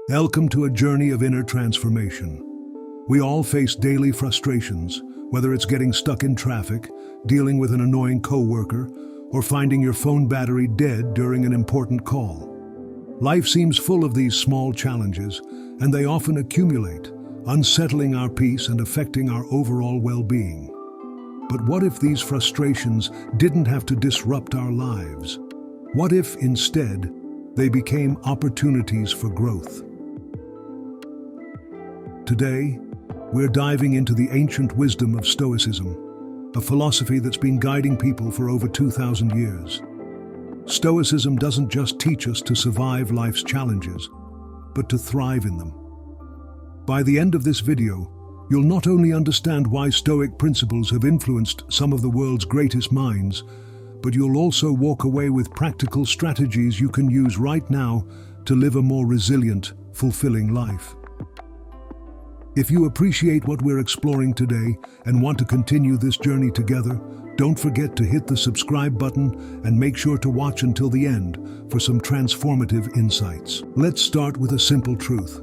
Welcome to a journey of inner transformation. We all face daily frustrations, whether it's getting stuck in traffic, dealing with an annoying coworker, or finding your phone battery dead during an important call. Life seems full of these small challenges, and they often accumulate, unsettling our peace and affecting our overall well-being. But what if these frustrations didn't have to disrupt our lives? What if, instead, they became opportunities for growth? Today, we're diving into the ancient wisdom of Stoicism, a philosophy that's been guiding people for over 2,000 years. Stoicism doesn't just teach us to survive life's challenges, but to thrive in them. By the end of this video, you'll not only understand why Stoic principles have influenced some of the world's greatest minds, but you'll also walk away with practical strategies you can use right now to live a more resilient, fulfilling life. If you appreciate what we're exploring today and want to continue this journey together, don't forget to hit the subscribe button and make sure to watch until the end for some transformative insights. Let's start with a simple truth.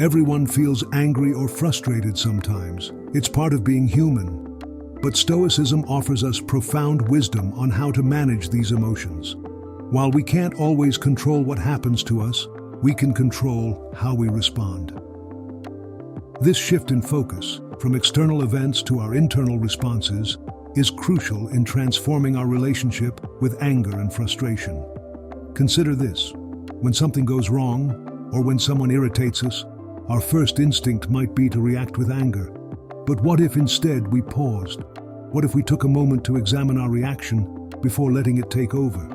Everyone feels angry or frustrated sometimes. It's part of being human. But Stoicism offers us profound wisdom on how to manage these emotions. While we can't always control what happens to us, we can control how we respond. This shift in focus, from external events to our internal responses, is crucial in transforming our relationship with anger and frustration. Consider this: when something goes wrong, or when someone irritates us, our first instinct might be to react with anger. But what if instead we paused? What if we took a moment to examine our reaction before letting it take over?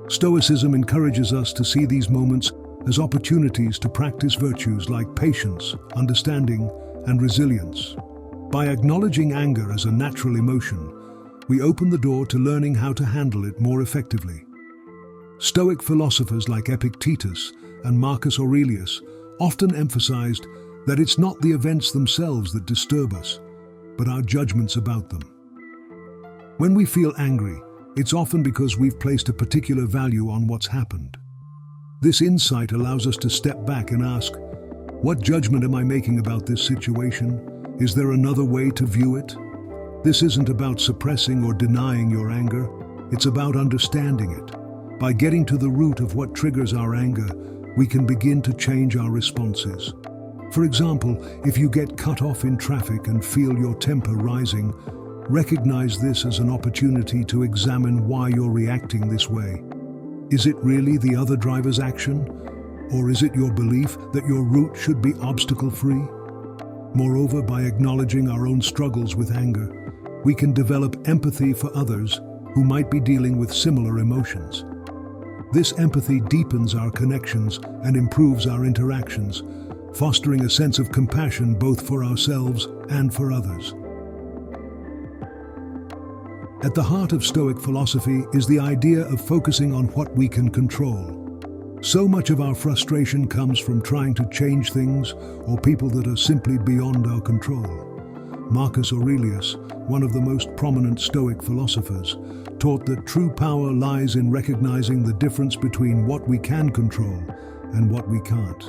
Stoicism encourages us to see these moments as opportunities to practice virtues like patience, understanding, and resilience. By acknowledging anger as a natural emotion, we open the door to learning how to handle it more effectively. Stoic philosophers like Epictetus and Marcus Aurelius often emphasized that it's not the events themselves that disturb us, but our judgments about them. When we feel angry, it's often because we've placed a particular value on what's happened. This insight allows us to step back and ask, what judgment am I making about this situation? Is there another way to view it? This isn't about suppressing or denying your anger, it's about understanding it. By getting to the root of what triggers our anger, we can begin to change our responses. For example, if you get cut off in traffic and feel your temper rising, recognize this as an opportunity to examine why you're reacting this way. Is it really the other driver's action? Or is it your belief that your route should be obstacle-free? Moreover, by acknowledging our own struggles with anger, we can develop empathy for others who might be dealing with similar emotions. This empathy deepens our connections and improves our interactions, fostering a sense of compassion both for ourselves and for others. At the heart of Stoic philosophy is the idea of focusing on what we can control. So much of our frustration comes from trying to change things or people that are simply beyond our control. Marcus Aurelius, one of the most prominent Stoic philosophers, taught that true power lies in recognizing the difference between what we can control and what we can't.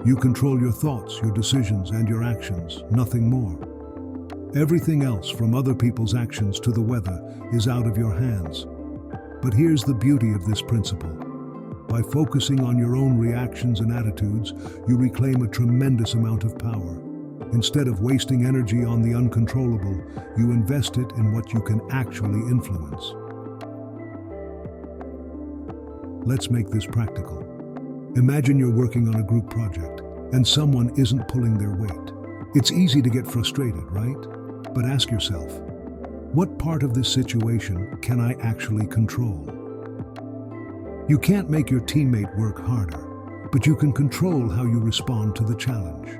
You control your thoughts, your decisions, and your actions, nothing more. Everything else, from other people's actions to the weather, is out of your hands. But here's the beauty of this principle. By focusing on your own reactions and attitudes, you reclaim a tremendous amount of power. Instead of wasting energy on the uncontrollable, you invest it in what you can actually influence. Let's make this practical. Imagine you're working on a group project, and someone isn't pulling their weight. It's easy to get frustrated, right? But ask yourself, what part of this situation can I actually control? You can't make your teammate work harder, but you can control how you respond to the challenge.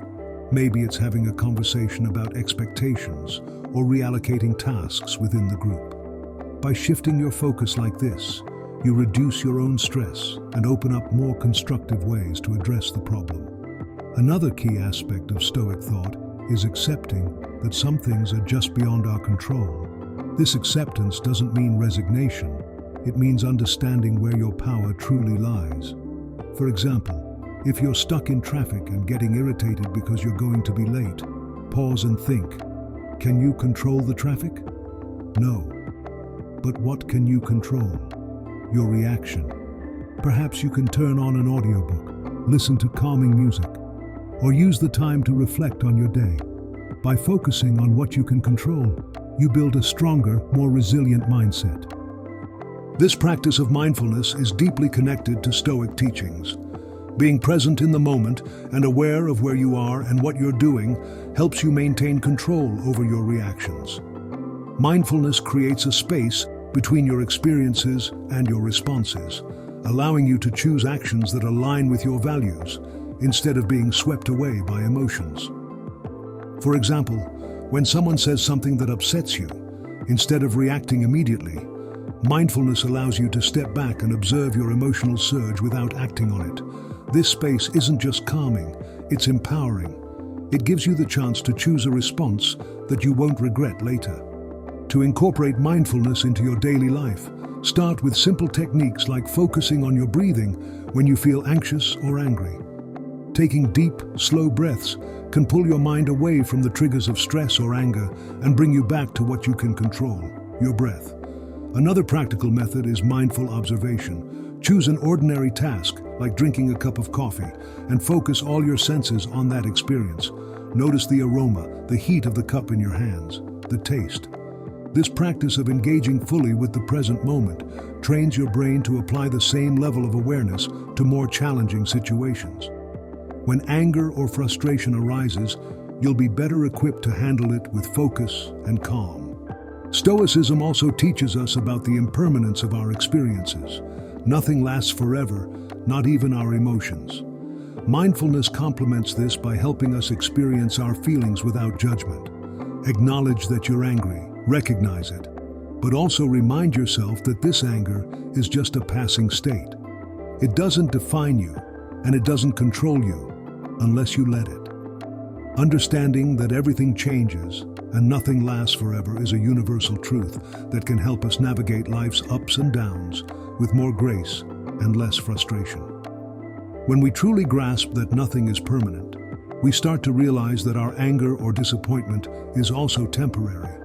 Maybe it's having a conversation about expectations or reallocating tasks within the group. By shifting your focus like this, you reduce your own stress and open up more constructive ways to address the problem. Another key aspect of Stoic thought is accepting that some things are just beyond our control. This acceptance doesn't mean resignation. It means understanding where your power truly lies. For example, If you're stuck in traffic and getting irritated because you're going to be late, pause and think. Can you control the traffic? No. But what can you control? Your reaction. Perhaps you can turn on an audiobook, listen to calming music, or use the time to reflect on your day. By focusing on what you can control, you build a stronger, more resilient mindset. This practice of mindfulness is deeply connected to Stoic teachings. Being present in the moment and aware of where you are and what you're doing helps you maintain control over your reactions. Mindfulness creates a space between your experiences and your responses, allowing you to choose actions that align with your values instead of being swept away by emotions. For example, when someone says something that upsets you, instead of reacting immediately, mindfulness allows you to step back and observe your emotional surge without acting on it. This space isn't just calming, it's empowering. It gives you the chance to choose a response that you won't regret later. To incorporate mindfulness into your daily life, start with simple techniques like focusing on your breathing when you feel anxious or angry. Taking deep, slow breaths can pull your mind away from the triggers of stress or anger and bring you back to what you can control, your breath. Another practical method is mindful observation. Choose an ordinary task, like drinking a cup of coffee, and focus all your senses on that experience. Notice the aroma, the heat of the cup in your hands, the taste. This practice of engaging fully with the present moment trains your brain to apply the same level of awareness to more challenging situations. When anger or frustration arises, you'll be better equipped to handle it with focus and calm. Stoicism also teaches us about the impermanence of our experiences. Nothing lasts forever, not even our emotions. Mindfulness complements this by helping us experience our feelings without judgment. Acknowledge that you're angry, recognize it, but also remind yourself that this anger is just a passing state. It doesn't define you, and it doesn't control you unless you let it. Understanding that everything changes and nothing lasts forever is a universal truth that can help us navigate life's ups and downs with more grace and less frustration. When we truly grasp that nothing is permanent, we start to realize that our anger or disappointment is also temporary.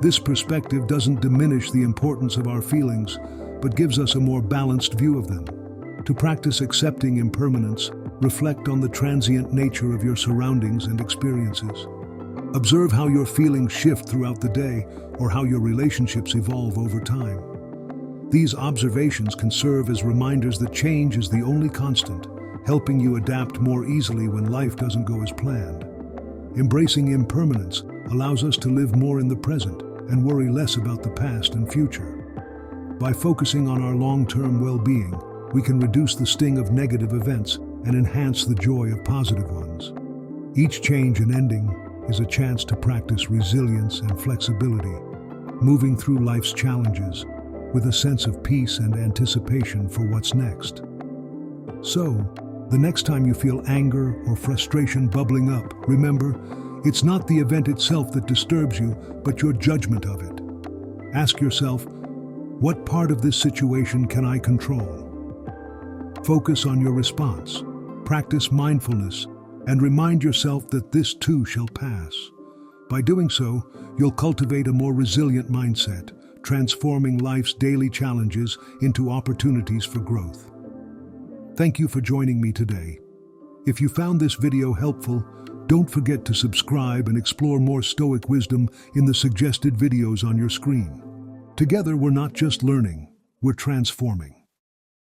This perspective doesn't diminish the importance of our feelings, but gives us a more balanced view of them. To practice accepting impermanence, reflect on the transient nature of your surroundings and experiences. Observe how your feelings shift throughout the day or how your relationships evolve over time. These observations can serve as reminders that change is the only constant, helping you adapt more easily when life doesn't go as planned. Embracing impermanence allows us to live more in the present and worry less about the past and future. By focusing on our long-term well-being, we can reduce the sting of negative events and enhance the joy of positive ones. Each change and ending is a chance to practice resilience and flexibility, moving through life's challenges with a sense of peace and anticipation for what's next. So, the next time you feel anger or frustration bubbling up, remember, it's not the event itself that disturbs you, but your judgment of it. Ask yourself, what part of this situation can I control? Focus on your response, practice mindfulness, and remind yourself that this too shall pass. By doing so, you'll cultivate a more resilient mindset, transforming life's daily challenges into opportunities for growth. Thank you for joining me today. If you found this video helpful, don't forget to subscribe and explore more Stoic wisdom in the suggested videos on your screen. Together, we're not just learning, we're transforming.